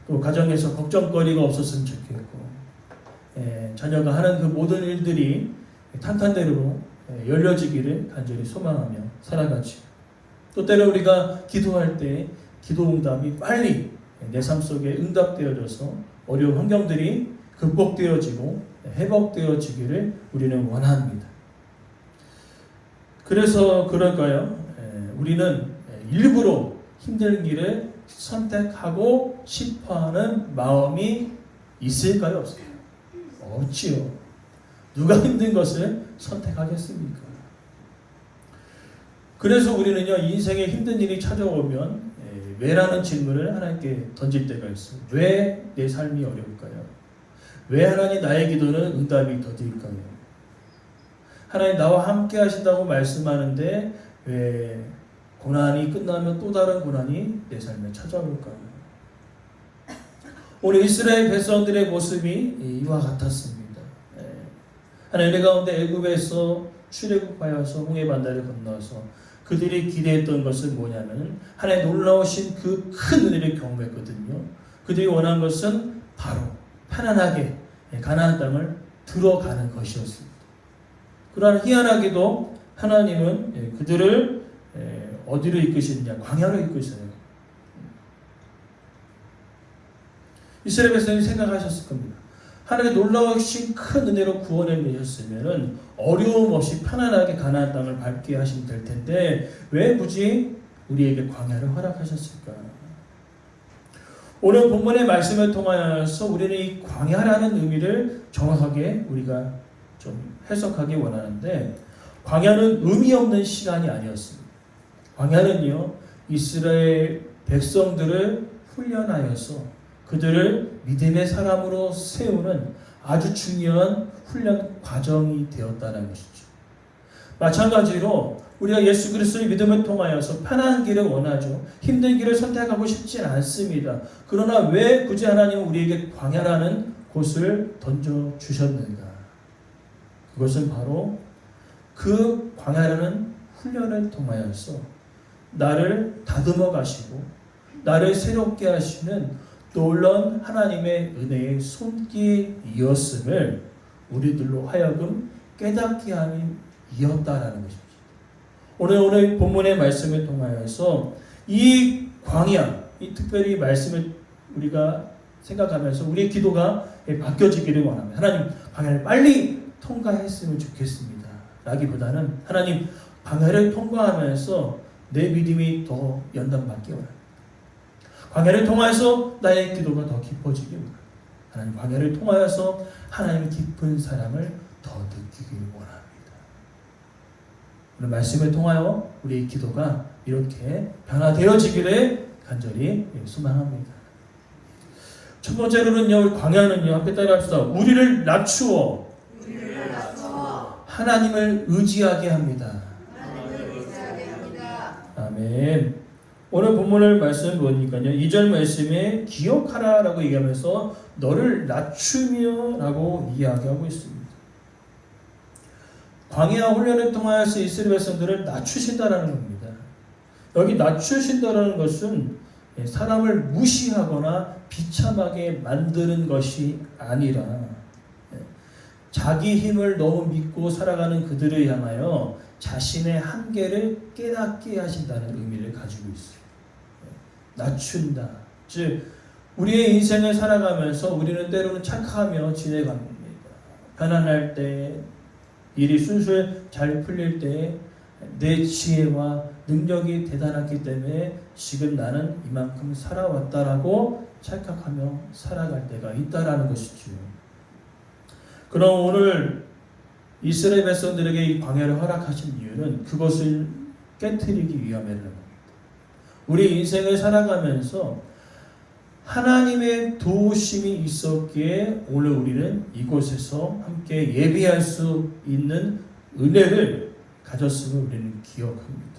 또 가정에서 걱정거리가 없었으면 좋겠고, 자녀가 하는 그 모든 일들이 탄탄대로 열려지기를 간절히 소망하며 살아가지. 또 때로 우리가 기도할 때 기도 응답이 빨리 내 삶 속에 응답되어져서 어려운 환경들이 극복되어지고 회복되어지기를 우리는 원합니다. 그래서 그럴까요? 우리는 일부러 힘든 길을 선택하고 싶어하는 마음이 있을까요? 없을까요? 없지요. 누가 힘든 것을 선택하겠습니까? 그래서 우리는요, 인생에 힘든 일이 찾아오면 왜라는 질문을 하나님께 던질 때가 있어요. 왜 내 삶이 어려울까요? 왜 하나님 나의 기도는 응답이 더딜까요? 하나님 나와 함께 하신다고 말씀하는데 왜 고난이 끝나면 또 다른 고난이 내 삶에 찾아올까요? 오늘 이스라엘 백성들의 모습이 이와 같았습니다. 하나님 가운데 애굽에서 출애굽하여서 홍해 반대를 건너서 그들이 기대했던 것은 뭐냐면 하나님 놀라우신 그 큰 은혜를 경험했거든요. 그들이 원한 것은 바로 편안하게 가나안 땅을 들어가는 것이었습니다. 그러나 희한하게도 하나님은 그들을 어디로 이끄시느냐? 광야로 이끄셔요. 이스라엘 백성이 생각하셨을 겁니다. 하나님의 놀라우신 큰 은혜로 구원을 내셨으면 어려움 없이 편안하게 가나안 땅을 밟게 하시면 될 텐데 왜 굳이 우리에게 광야를 허락하셨을까? 오늘 본문의 말씀을 통하여서 우리는 이 광야라는 의미를 정확하게 우리가 좀 해석하기 원하는데, 광야는 의미 없는 시간이 아니었습니다. 광야는요, 이스라엘 백성들을 훈련하여서 그들을 믿음의 사람으로 세우는 아주 중요한 훈련 과정이 되었다는 것이죠. 마찬가지로 우리가 예수 그리스도의 믿음을 통하여서 편안한 길을 원하죠. 힘든 길을 선택하고 싶진 않습니다. 그러나 왜 굳이 하나님은 우리에게 광야라는 곳을 던져주셨는가? 그것은 바로 그 광야라는 훈련을 통하여서 나를 다듬어 가시고 나를 새롭게 하시는 놀라운 하나님의 은혜의 손길이었음을 우리들로 하여금 깨닫게 함이 이었다라는 것입니다. 오늘 본문의 말씀을 통하여서 이 광야, 이 특별히 말씀을 우리가 생각하면서 우리의 기도가 바뀌어지기를 원합니다. 하나님, 광야를 빨리 통과했으면 좋겠습니다. 라기보다는 하나님, 광야를 통과하면서 내 믿음이 더 연단받기 원합니다. 광야를 통하여서 나의 기도가 더 깊어지기 원합니다. 하나님, 광야를 통하여서 하나님의 깊은 사랑을 더 느끼기 원합니다. 오늘 말씀을 통하여 우리의 기도가 이렇게 변화되어지기를 간절히 소망합니다. 첫 번째로는요, 광야는요, 함께 따라합시다. 우리를 낮추어 하나님을 의지하게 합니다. 아멘. 오늘 본문을 말씀 보니까요, 2절 말씀에 기억하라라고 얘기하면서 너를 낮추며 라고 이야기하고 있습니다. 광야 훈련을 통하여서 이스라엘 백성들을 낮추신다라는 겁니다. 여기 낮추신다라는 것은 사람을 무시하거나 비참하게 만드는 것이 아니라 자기 힘을 너무 믿고 살아가는 그들을 향하여 자신의 한계를 깨닫게 하신다는 의미를 가지고 있어요. 낮춘다. 즉 우리의 인생을 살아가면서 우리는 때로는 착하며 지내갑니다. 편안할 때, 일이 술술 잘 풀릴 때 내 지혜와 능력이 대단하기 때문에 지금 나는 이만큼 살아왔다라고 착각하며 살아갈 때가 있다라는 것이죠. 그럼 오늘 이스라엘 백성들에게 이 광야를 허락하신 이유는 그것을 깨트리기 위함이라는 겁니다. 우리 인생을 살아가면서 하나님의 도우심이 있었기에 오늘 우리는 이곳에서 함께 예배할 수 있는 은혜를 가졌음을 우리는 기억합니다.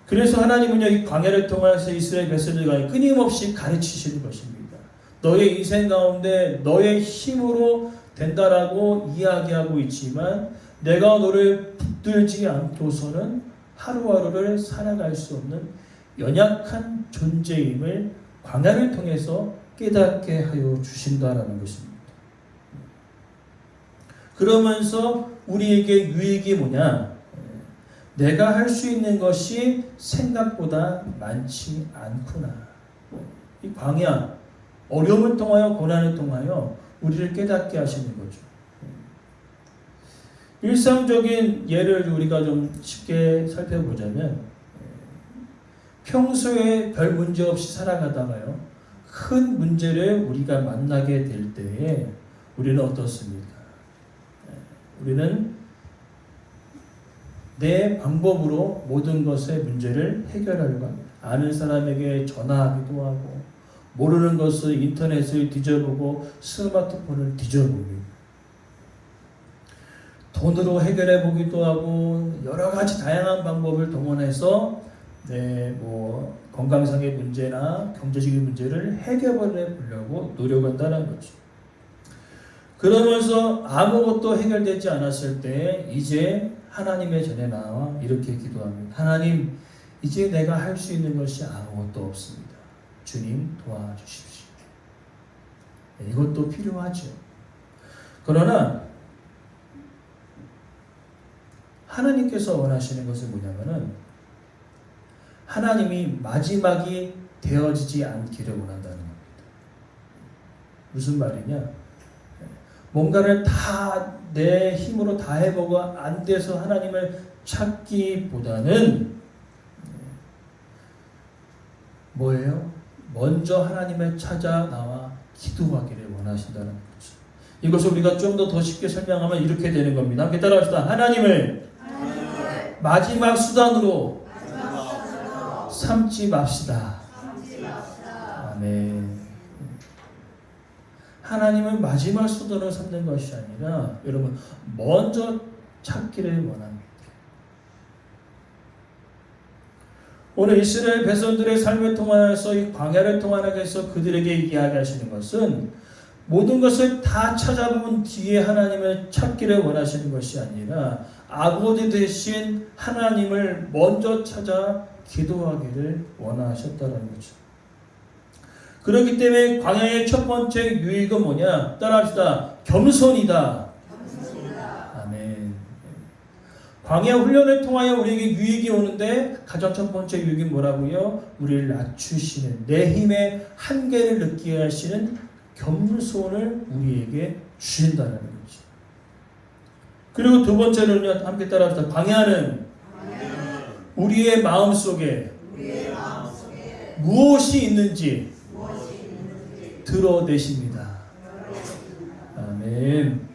그래서 하나님은요, 이 광야를 통해서 이스라엘 백성들과 끊임없이 가르치시는 것입니다. 너의 인생 가운데 너의 힘으로 된다라고 이야기하고 있지만 내가 너를 붙들지 않고서는 하루하루를 살아갈 수 없는 연약한 존재임을 광야를 통해서 깨닫게 하여 주신다라는 것입니다. 그러면서 우리에게 유익이 뭐냐? 내가 할 수 있는 것이 생각보다 많지 않구나. 이 광야, 어려움을 통하여 고난을 통하여 우리를 깨닫게 하시는 거죠. 일상적인 예를 우리가 좀 쉽게 살펴보자면 평소에 별 문제 없이 살아가다가요, 큰 문제를 우리가 만나게 될 때에 우리는 어떻습니까? 우리는 내 방법으로 모든 것의 문제를 해결하려고 합니다. 아는 사람에게 전화하기도 하고, 모르는 것을 인터넷을 뒤져보고, 스마트폰을 뒤져보고, 돈으로 해결해 보기도 하고, 여러 가지 다양한 방법을 동원해서 건강상의 문제나 경제적인 문제를 해결해 보려고 노력한다는 거죠. 그러면서 아무것도 해결되지 않았을 때 이제 하나님의 전에 나와 이렇게 기도합니다. 하나님, 이제 내가 할 수 있는 것이 아무것도 없습니다. 주님 도와주십시오. 이것도 필요하죠. 그러나 하나님께서 원하시는 것은 뭐냐면은 하나님이 마지막이 되어지지 않기를 원한다는 겁니다. 무슨 말이냐? 뭔가를 다 내 힘으로 다 해보고 안 돼서 하나님을 찾기보다는 뭐예요? 먼저 하나님을 찾아 나와 기도하기를 원하신다는 거죠. 이것을 우리가 좀 더 쉽게 설명하면 이렇게 되는 겁니다. 함께 따라합시다. 하나님을 마지막 수단으로 삼지 맙시다. 아멘. 하나님은 마지막 수단으로 삼는 것이 아니라 여러분 먼저 찾기를 원합니다. 오늘 이스라엘 백성들의 삶을 통하여서 이 광야를 통하여서 그들에게 이야기하시는 것은 모든 것을 다 찾아본 뒤에 하나님을 찾기를 원하시는 것이 아니라 아버지 대신 하나님을 먼저 찾아 기도하기를 원하셨다는 거죠. 그렇기 때문에 광야의 첫 번째 유익은 뭐냐? 따라합시다. 겸손이다. 아멘. 광야 훈련을 통하여 우리에게 유익이 오는데 가장 첫 번째 유익이 뭐라고요? 우리를 낮추시는, 내 힘의 한계를 느끼게 하시는 겸손을 우리에게 주신다는 거죠. 그리고 두 번째는요, 함께 따라합시다. 광야는 우리의 마음 속에 무엇이 있는지 드러내십니다. 아멘.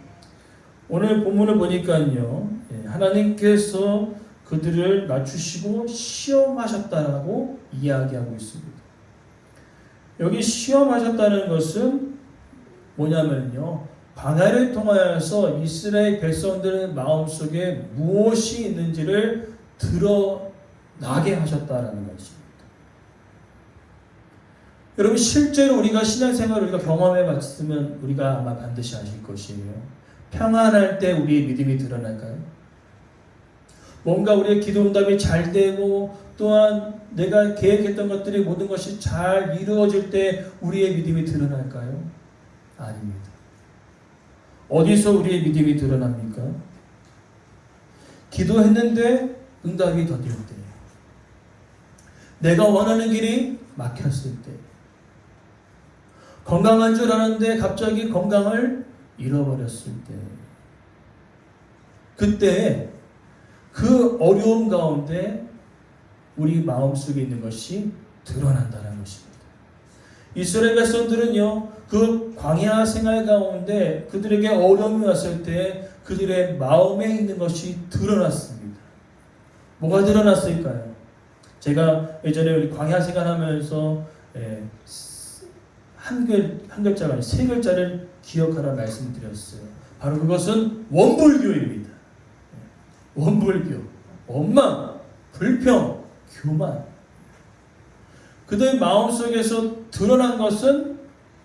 오늘 본문을 보니까요, 하나님께서 그들을 낮추시고 시험하셨다라고 이야기하고 있습니다. 여기 시험하셨다는 것은 뭐냐면요, 광야를 통하여서 이스라엘 백성들의 마음속에 무엇이 있는지를 드러나게 하셨다라는 것입니다. 여러분, 실제로 우리가 신앙생활을 우리가 경험해 봤으면 우리가 아마 반드시 아실 것이에요. 평안할 때 우리의 믿음이 드러날까요? 뭔가 우리의 기도 응답이 잘 되고 또한 내가 계획했던 것들이 모든 것이 잘 이루어질 때 우리의 믿음이 드러날까요? 아닙니다. 어디서 우리의 믿음이 드러납니까? 기도했는데 응답이 더딜 때, 내가 원하는 길이 막혔을 때, 건강한 줄 알았는데 갑자기 건강을 잃어버렸을 때, 그때 그 어려움 가운데 우리 마음속에 있는 것이 드러난다는 것입니다. 이스라엘 백성들은요, 그 광야 생활 가운데 그들에게 어려움이 왔을 때 그들의 마음에 있는 것이 드러났습니다. 뭐가 드러났을까요? 제가 예전에 우리 광야 생활하면서 한 글자가 아니라 세 글자를 기억하라 말씀드렸어요. 바로 그것은 원불교입니다. 원불교, 원망, 불평, 교만. 그들의 마음속에서 드러난 것은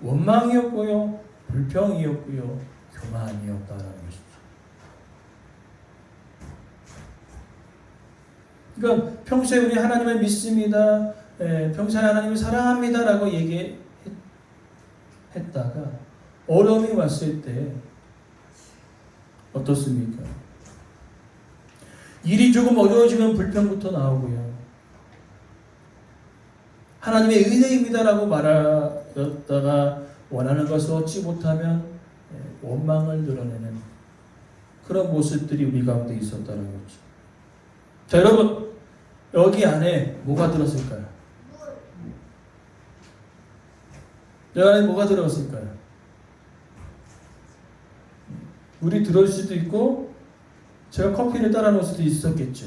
원망이었고요, 불평이었고요, 교만이었다라는 것이죠. 그러니까 평소에 우리 하나님을 믿습니다. 평소에 하나님을 사랑합니다라고 얘기했다가 어려움이 왔을 때 어떻습니까? 일이 조금 어려워지면 불평부터 나오고요. 하나님의 은혜입니다라고 말하였다가 원하는 것을 얻지 못하면 원망을 드러내는 그런 모습들이 우리 가운데 있었다는 거죠. 자, 여러분, 여기 안에 뭐가 들었을까요? 여기 안에 뭐가 들어갔을까요? 물이 들어올 수도 있고 제가 커피를 따라 놓을 수도 있었겠죠.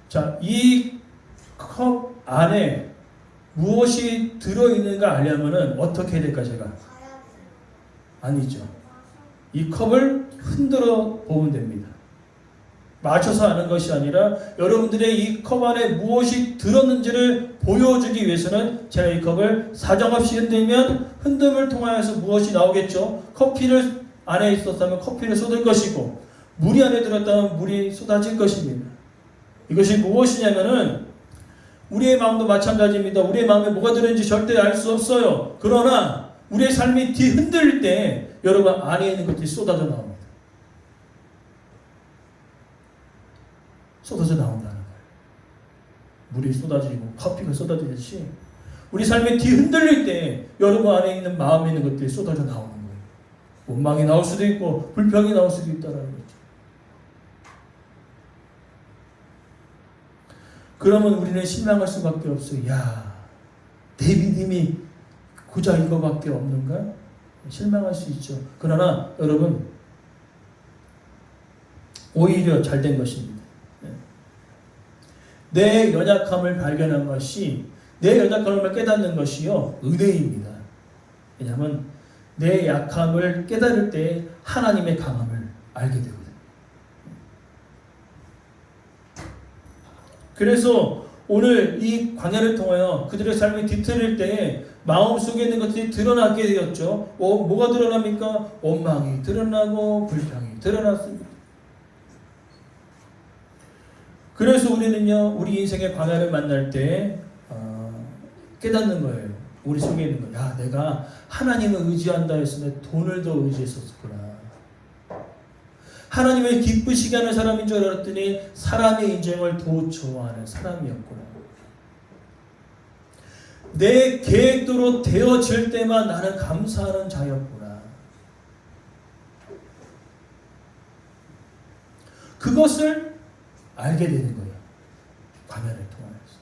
자, 이 컵 안에 무엇이 들어있는가 알려면은 어떻게 해야 될까 제가? 아니죠. 이 컵을 흔들어 보면 됩니다. 맞춰서 아는 것이 아니라 여러분들의 이 컵 안에 무엇이 들었는지를 보여주기 위해서는 제가 이 컵을 사정없이 흔들면 흔듦을 통하여서 무엇이 나오겠죠? 커피를 안에 있었다면 커피를 쏟을 것이고 물이 안에 들었다면 물이 쏟아질 것입니다. 이것이 무엇이냐면은 우리의 마음도 마찬가지입니다. 우리의 마음에 뭐가 들었는지 절대 알 수 없어요. 그러나 우리의 삶이 뒤흔들릴 때 여러분 안에 있는 것들이 쏟아져 나옵니다. 쏟아져 나온다는 거예요. 물이 쏟아지고 커피가 쏟아지듯이 우리 삶이 뒤흔들릴 때 여러분 안에 있는 마음에 있는 것들이 쏟아져 나오는 거예요. 원망이 나올 수도 있고 불평이 나올 수도 있다는 거죠. 그러면 우리는 실망할 수밖에 없어요. 야, 내 믿음이 고작 이거밖에 없는가? 실망할 수 있죠. 그러나 여러분 오히려 잘된 것입니다. 내 연약함을 발견한 것이 내 연약함을 깨닫는 것이요 은혜입니다. 왜냐하면 내 약함을 깨달을 때 하나님의 강함을 알게 되거든요. 그래서 오늘 이 광야를 통하여 그들의 삶이 뒤틀릴 때 마음속에 있는 것들이 드러나게 되었죠. 뭐가 드러납니까? 원망이 드러나고 불평이 드러났습니다. 그래서 우리는요, 우리 인생의 광야를 만날 때 깨닫는 거예요. 우리 속에 있는 거. 야, 내가 하나님을 의지한다 했으면 돈을 더 의지했었구나. 하나님을 기쁘시게 하는 사람인 줄 알았더니 사람의 인정을 더 좋아하는 사람이었구나. 내 계획대로 되어질 때만 나는 감사하는 자였구나. 그것을 알게 되는 거예요. 광야를 통하여서.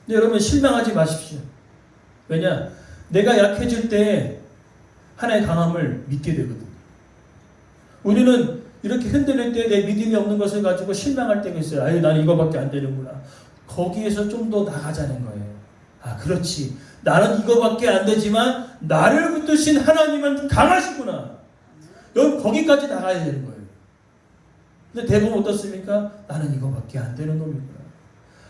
근데 여러분 실망하지 마십시오. 왜냐? 내가 약해질 때 하나의 강함을 믿게 되거든요. 우리는 이렇게 흔들릴 때 내 믿음이 없는 것을 가지고 실망할 때가 있어요. 아유, 나는 이거밖에 안 되는구나. 거기에서 좀 더 나가자는 거예요. 아, 그렇지. 나는 이거밖에 안 되지만 나를 붙드신 하나님은 강하시구나. 여러분 거기까지 나가야 되는 거예요. 근데 대부분 어떻습니까? 나는 이거밖에 안 되는 놈이구나.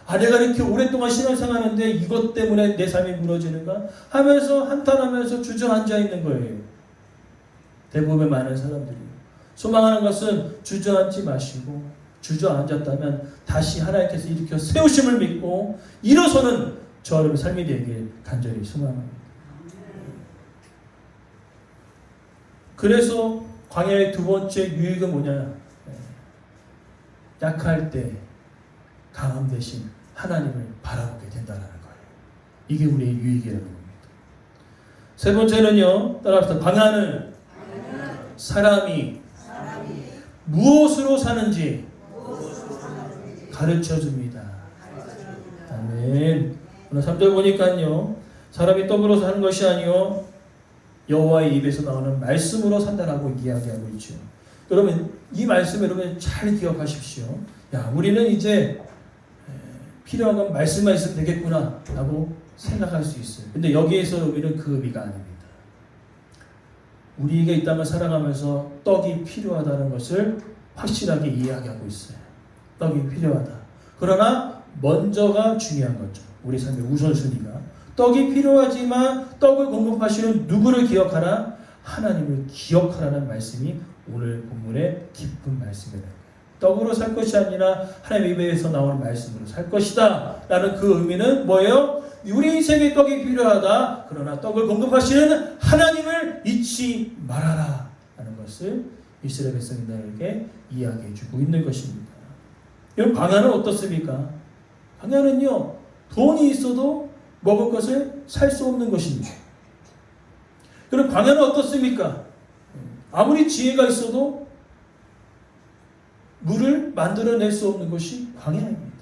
아, 내가 이렇게 오랫동안 신앙생활하는데 이것 때문에 내 삶이 무너지는가? 하면서 한탄하면서 주저앉아 있는 거예요. 대부분의 많은 사람들이. 소망하는 것은 주저앉지 마시고 주저앉았다면 다시 하나님께서 일으켜 세우심을 믿고 일어서는 저 여러분의 삶이 되길 간절히 소망합니다. 그래서 광야의 두 번째 유익은 뭐냐? 약할 때 강함 대신 하나님을 바라보게 된다는 거예요. 이게 우리의 유익이라는 겁니다. 세 번째는요, 따라서 광야는 사람이 무엇으로 사는지 가르쳐 줍니다. 아멘. 오늘 3절 보니까요, 사람이 떡으로 사는 것이 아니요 여호와의 입에서 나오는 말씀으로 산다라고 이야기하고 있죠. 여러분 이 말씀 여러분 잘 기억하십시오. 야, 우리는 이제 필요한 건 말씀만 있으면 되겠구나 라고 생각할 수 있어요. 근데 여기에서 우리는 그 의미가 아닙니다. 우리에게 이 땅을 살아가면서 떡이 필요하다는 것을 확실하게 이야기하고 있어요. 떡이 필요하다. 그러나 먼저가 중요한 거죠. 우리 삶의 우선순위가. 떡이 필요하지만 떡을 공급하시는 누구를 기억하라? 하나님을 기억하라는 말씀이 오늘 본문의 깊은 말씀이에요. 떡으로 살 것이 아니라 하나님 입에서 나오는 말씀으로 살 것이다 라는 그 의미는 뭐예요? 우리 인생에 떡이 필요하다. 그러나 떡을 공급하시는 하나님을 잊지 말아라 라는 것을 이스라엘 백성들에게 이야기해 주고 있는 것입니다. 여러분, 광야는 어떻습니까? 광야는요, 돈이 있어도 먹을 것을 살 수 없는 것입니다. 그럼 광야는 어떻습니까? 아무리 지혜가 있어도 물을 만들어낼 수 없는 것이 광야입니다.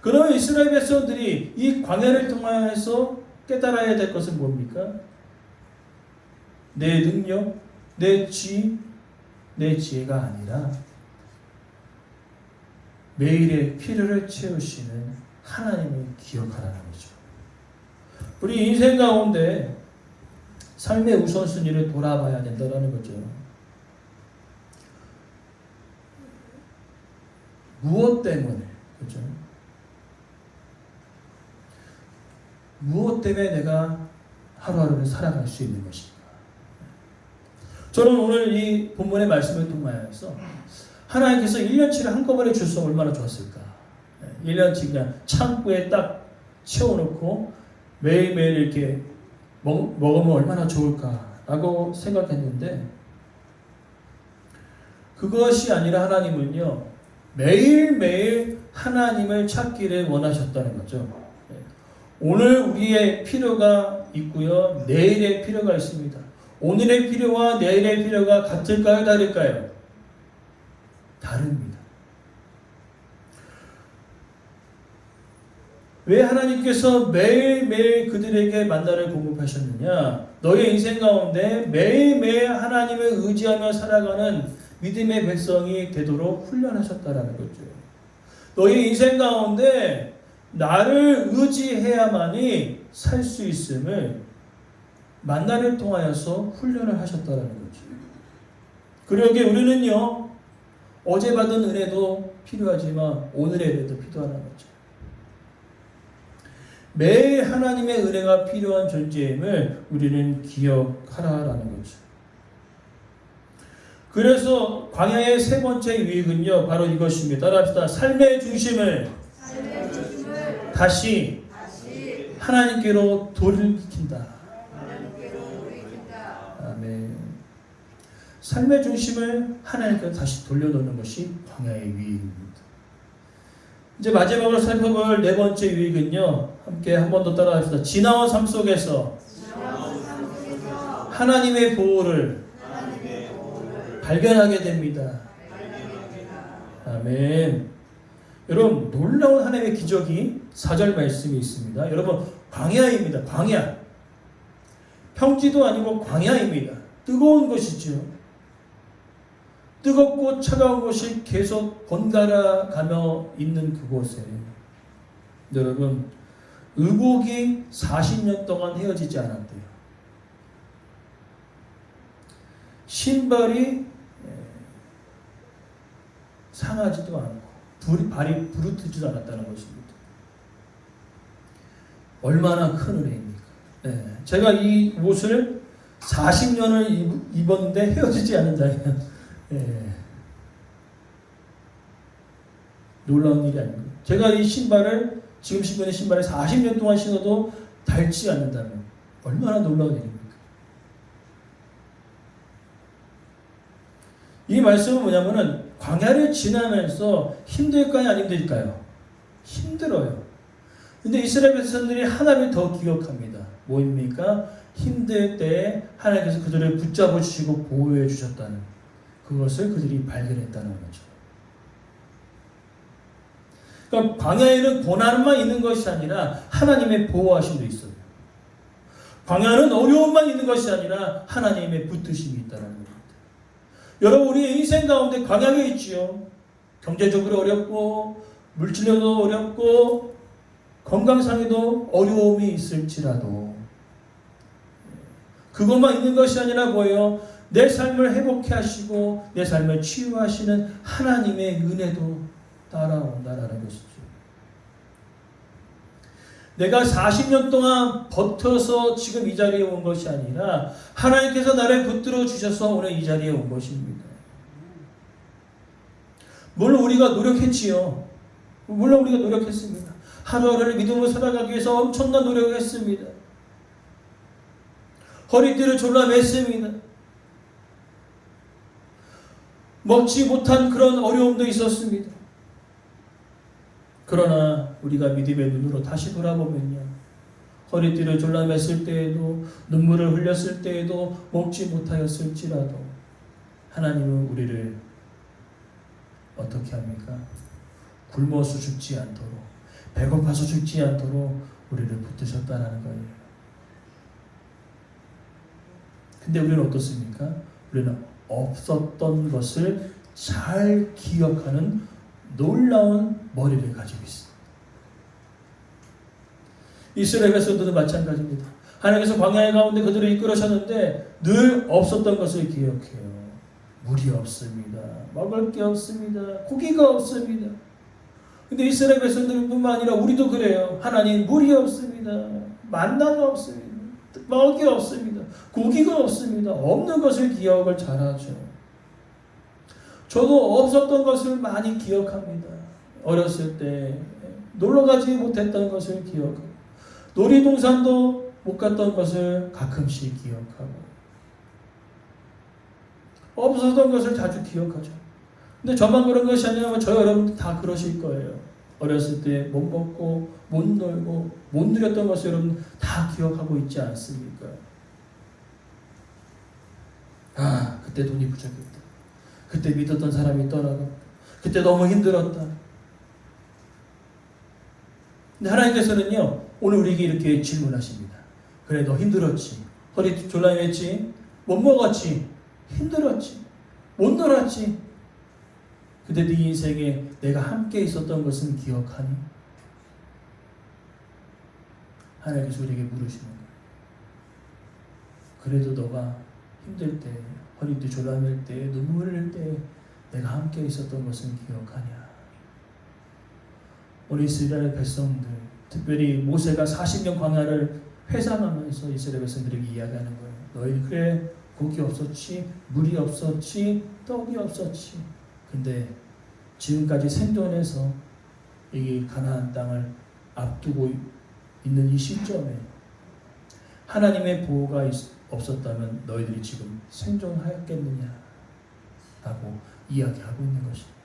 그러면 이스라엘 백성들이 이 광야를 통해서 깨달아야 될 것은 뭡니까? 내 능력, 내 지혜가 아니라 매일의 필요를 채우시는 하나님을 기억하라는 거죠. 우리 인생 가운데 삶의 우선순위를 돌아봐야 된다는 거죠. 무엇 때문에, 그죠? 무엇 때문에 내가 하루하루를 살아갈 수 있는 것인가? 저는 오늘 이 본문의 말씀을 통하여서 하나님께서 1년치를 한꺼번에 주셔서 얼마나 좋았을까? 1년치 그냥 창고에 딱 채워놓고 매일매일 이렇게 먹으면 얼마나 좋을까라고 생각했는데, 그것이 아니라 하나님은요, 매일매일 하나님을 찾기를 원하셨다는 거죠. 오늘 우리의 필요가 있고요, 내일의 필요가 있습니다. 오늘의 필요와 내일의 필요가 같을까요, 다를까요? 다릅니다. 왜 하나님께서 매일매일 그들에게 만나를 공급하셨느냐? 너의 인생 가운데 매일매일 하나님을 의지하며 살아가는 믿음의 백성이 되도록 훈련하셨다라는 거죠. 너의 인생 가운데 나를 의지해야만이 살 수 있음을 만나를 통하여서 훈련을 하셨다라는 거죠. 그러기에 우리는요, 어제 받은 은혜도 필요하지만 오늘의 은혜도 필요하다는 거죠. 매일 하나님의 은혜가 필요한 존재임을 우리는 기억하라라는 거죠. 그래서 광야의 세 번째 유익은요, 바로 이것입니다. 따라합시다. 삶의 중심을 다시 하나님께로 돌이킨다. 아멘. 삶의 중심을 하나님께로 다시 돌려놓는 것이 광야의 유익입니다. 이제 마지막으로 살펴볼 네 번째 유익은요, 함께 한 번 더 따라합시다. 지나온 삶 속에서 하나님의 보호를 발견하게 됩니다. 아멘. 여러분, 놀라운 하나님의 기적이 4절 말씀이 있습니다. 여러분, 광야입니다. 광야. 평지도 아니고 광야입니다. 뜨거운 것이죠. 뜨겁고 차가운 것이 계속 번갈아 가며 있는 그곳에 여러분, 의복이 40년 동안 헤어지지 않았대요. 신발이 상하지도 않고 발이 부르트지도 않았다는 것입니다. 얼마나 큰 은혜입니까? 네. 제가 이 옷을 40년을 입었는데 헤어지지 않는다면 놀라운 일이 아닙니까? 제가 이 신발을, 지금 신고 있는 신발을 40년 동안 신어도 닳지 않는다면 얼마나 놀라운 일입니까? 이 말씀은 뭐냐면은, 광야를 지나면서 힘들까요, 안 힘들까요? 힘들어요. 근데 이스라엘 백성들이 하나님을 더 기억합니다. 뭐입니까? 힘들 때 하나님께서 그들을 붙잡아 주시고 보호해 주셨다는 그것을 그들이 발견했다는 거죠. 그러니까 광야에는 고난만 있는 것이 아니라 하나님의 보호하심도 있어요. 광야는 어려움만 있는 것이 아니라 하나님의 붙드심이 있다는 겁니다. 여러분, 우리의 인생 가운데 광야가 있지요. 경제적으로 어렵고 물질적으로 어렵고 건강상에도 어려움이 있을지라도 그것만 있는 것이 아니라 뭐예요? 내 삶을 회복해 하시고 내 삶을 치유하시는 하나님의 은혜도 따라온다라는 것이죠. 내가 40년 동안 버텨서 지금 이 자리에 온 것이 아니라 하나님께서 나를 붙들어 주셔서 오늘 이 자리에 온 것입니다. 물론 우리가 노력했지요. 물론 우리가 노력했습니다. 하루하루를 믿음으로 살아가기 위해서 엄청난 노력을 했습니다. 허리띠를 졸라맸습니다. 먹지 못한 그런 어려움도 있었습니다. 그러나 우리가 믿음의 눈으로 다시 돌아보면요, 허리띠를 졸라맸을 때에도, 눈물을 흘렸을 때에도, 먹지 못하였을지라도 하나님은 우리를 어떻게 합니까? 굶어서 죽지 않도록, 배고파서 죽지 않도록 우리를 붙드셨다는 거예요. 근데 우리는 어떻습니까? 우리는 없었던 것을 잘 기억하는 놀라운 머리를 가지고 있습니다. 이스라엘 백성들도 마찬가지입니다. 하나님께서 광야의 가운데 그들을 이끌으셨는데 늘 없었던 것을 기억해요. 물이 없습니다. 먹을 게 없습니다. 고기가 없습니다. 근데 이스라엘 백성들뿐만 아니라 우리도 그래요. 하나님, 물이 없습니다. 만나가 없습니다. 먹을 게 없습니다. 고기가 없습니다. 없는 것을 기억을 잘하죠. 저도 없었던 것을 많이 기억합니다. 어렸을 때 놀러가지 못했던 것을 기억하고, 놀이동산도 못 갔던 것을 가끔씩 기억하고, 없었던 것을 자주 기억하죠. 근데 저만 그런 것이 아니라 저 여러분도 다 그러실 거예요. 어렸을 때 못 먹고 못 놀고 못 누렸던 것을 여러분 다 기억하고 있지 않습니까? 아, 그때 돈이 부족했다. 그때 믿었던 사람이 떠나갔다. 그때 너무 힘들었다. 근데 하나님께서는요, 오늘 우리에게 이렇게 질문하십니다. 그래, 너 힘들었지. 허리 졸라맸지. 못 먹었지. 힘들었지. 못 놀았지. 근데 네 인생에 내가 함께 있었던 것은 기억하니? 하나님께서 우리에게 물으시는 거예요. 그래도 너가 힘들 때, 허리띠 졸라맬 때, 눈물 흘릴 때 내가 함께 있었던 것은 기억하냐? 우리 이스라엘 백성들, 특별히 모세가 40년 광야를 회상하면서 이스라엘 백성들에게 이야기하는 거예요. 너희 그래, 고기 없었지, 물이 없었지, 떡이 없었지. 근데 지금까지 생존해서 이 가나안 땅을 앞두고 있는 이 시점에 하나님의 보호가 없었다면 너희들이 지금 생존하였겠느냐 라고 이야기하고 있는 것입니다.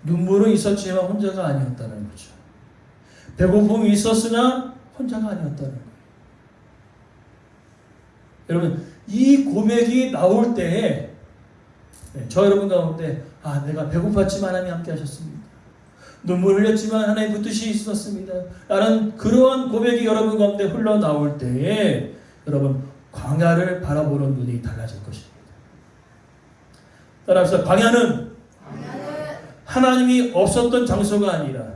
눈물은 있었지만 혼자가 아니었다는 거죠. 배고픔이 있었으나 혼자가 아니었다는 거예요. 여러분, 이 고백이 나올 때에 저 여러분 가운데 내가 배고팠지만 하나님 함께 하셨습니다. 눈물 흘렸지만 하나님 붙드시 있었습니다. 라는 그러한 고백이 여러분 가운데 흘러나올 때에 여러분 광야를 바라보는 눈이 달라질 것입니다. 따라서 광야는 하나님이 없었던 장소가 아니라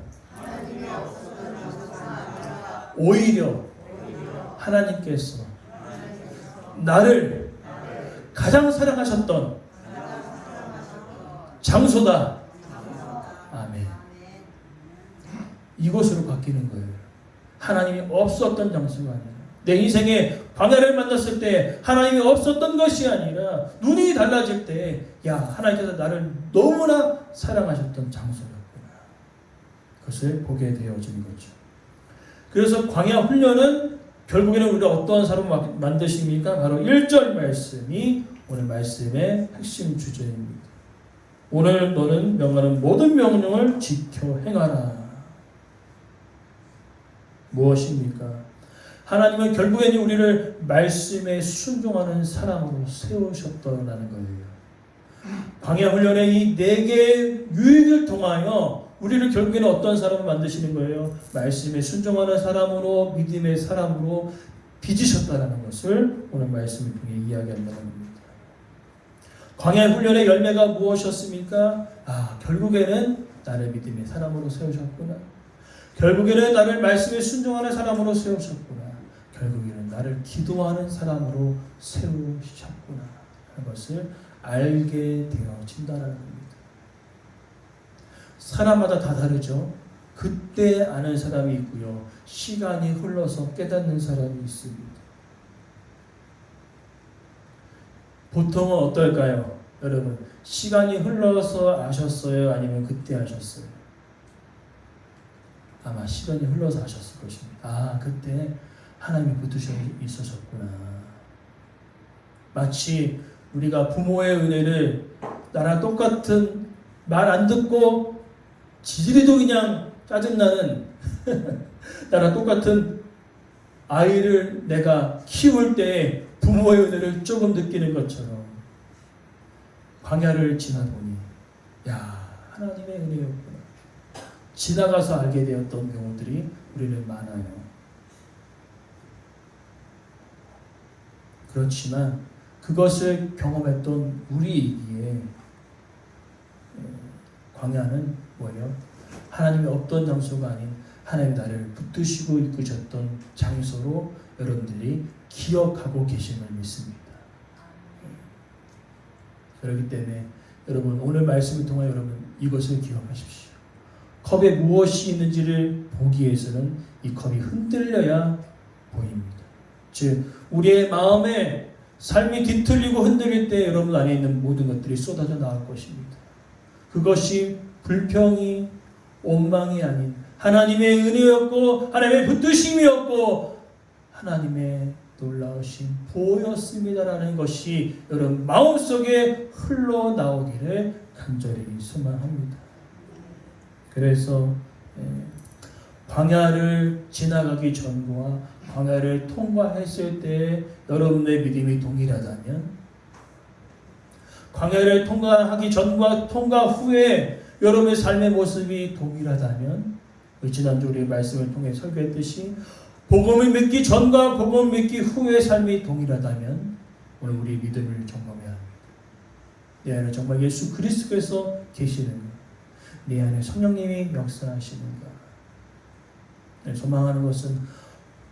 오히려 하나님께서 나를 가장 사랑하셨던 장소다. 아멘. 이곳으로 바뀌는 거예요. 하나님이 없었던 장소가 아니라, 내 인생에 광야를 만났을 때 하나님이 없었던 것이 아니라 눈이 달라질 때, 야, 하나님께서 나를 너무나 사랑하셨던 장소였구나. 그것을 보게 되어진 거죠. 그래서 광야 훈련은 결국에는 우리가 어떠한 사람을 만드십니까? 바로 1절 말씀이 오늘 말씀의 핵심 주제입니다. 오늘 너는 명하는 모든 명령을 지켜 행하라. 무엇입니까? 하나님은 결국에는 우리를 말씀에 순종하는 사람으로 세우셨다는 거예요. 광야 훈련의 이 4개의 유익을 통하여 우리를 결국에는 어떤 사람을 만드시는 거예요? 말씀에 순종하는 사람으로, 믿음의 사람으로 빚으셨다는 것을 오늘 말씀을 통해 이야기한다는 겁니다. 광야 훈련의 열매가 무엇이었습니까? 결국에는 나를 믿음의 사람으로 세우셨구나. 결국에는 나를 말씀에 순종하는 사람으로 세우셨구나. 결국에는 나를 기도하는 사람으로 세우셨구나 하는 것을 알게 되어진다는 겁니다. 사람마다 다 다르죠. 그때 아는 사람이 있고요. 시간이 흘러서 깨닫는 사람이 있습니다. 보통은 어떨까요? 여러분 시간이 흘러서 아셨어요? 아니면 그때 아셨어요? 아마 시간이 흘러서 아셨을 것입니다. 아, 그때 하나님이 붙드셔 있으셨구나. 마치 우리가 부모의 은혜를 나랑 똑같은 말 안 듣고 지지리도 그냥 짜증나는 나랑 똑같은 아이를 내가 키울 때 부모의 은혜를 조금 느끼는 것처럼 광야를 지나보니 야, 하나님의 은혜였구나. 지나가서 알게 되었던 경우들이 우리는 많아요. 그렇지만 그것을 경험했던 우리이기에 광야는 뭐예요? 하나님의 없던 장소가 아닌 하나님이 나를 붙드시고 이끄셨던 장소로 여러분들이 기억하고 계심을 믿습니다. 그렇기 때문에 여러분 오늘 말씀을 통해 여러분 이것을 기억하십시오. 컵에 무엇이 있는지를 보기 위해서는 이 컵이 흔들려야 보입니다. 즉 우리의 마음에 삶이 뒤틀리고 흔들릴 때 여러분 안에 있는 모든 것들이 쏟아져 나올 것입니다. 그것이 불평이 원망이 아닌 하나님의 은혜였고 하나님의 붙드심이었고 하나님의 놀라우신 보호였습니다라는 것이 여러분 마음속에 흘러나오기를 간절히 소망합니다. 그래서 광야를 지나가기 전과 광야를 통과했을 때 여러분의 믿음이 동일하다면 광야를 통과하기 전과 통과 후에 여러분의 삶의 모습이 동일하다면 지난주 우리 말씀을 통해 설교했듯이 복음을 믿기 전과 복음을 믿기 후의 삶이 동일하다면 오늘 우리 믿음을 점검해야 합니다. 내 안에 정말 예수 그리스도께서 계시는가? 내 안에 성령님이 역사하시는가? 소망하는 것은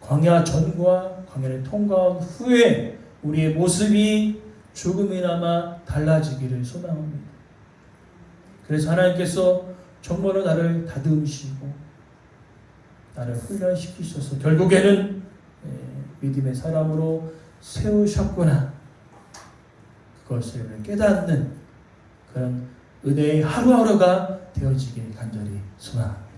광야 전과 광야를 통과한 후에 우리의 모습이 조금이나마 달라지기를 소망합니다. 그래서 하나님께서 정말로 나를 다듬으시고 나를 훈련시키셔서 결국에는 믿음의 사람으로 세우셨구나. 그것을 깨닫는 그런 은혜의 하루하루가 되어지길 간절히 소망합니다.